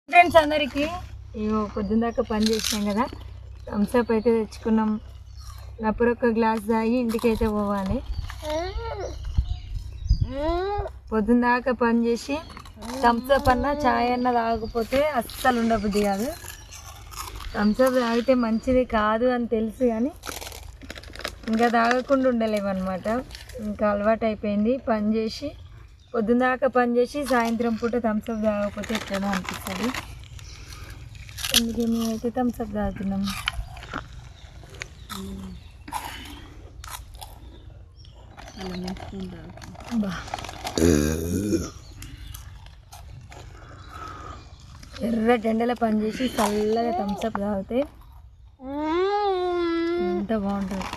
Friends అందరికీ పొద్దున్న దాకా పని చేసినాం కదా, థమ్స్అప్ అయితే తెచ్చుకున్నాం. అప్పుడొక్క గ్లాస్ తాగి ఇంటికైతే పోవాలి. పొద్దున్న దాకా పని చేసి థమ్స్అప్ అన్న చాయ్ అన్న తాగకపోతే అస్సలు ఉండబుద్ధి కాదు. థమ్స్అప్ తాగితే మంచిది కాదు అని తెలుసు కానీ ఇంకా తాగకుండా ఉండలేమన్నమాట. ఇంకా అలవాటు అయిపోయింది. పని చేసి పొద్దున్న దాకా పని చేసి సాయంత్రం పూట థమ్స్అప్ తాగకపోతే ఎట్లనో అనిపిస్తుంది. అందుకే మేమైతే థమ్స్అప్ తాగుతున్నాం. ఎర్ర టెండలో పని చేసి చల్లగా థమ్స్అప్ తాగితే ఎంత బాగుంటుంది.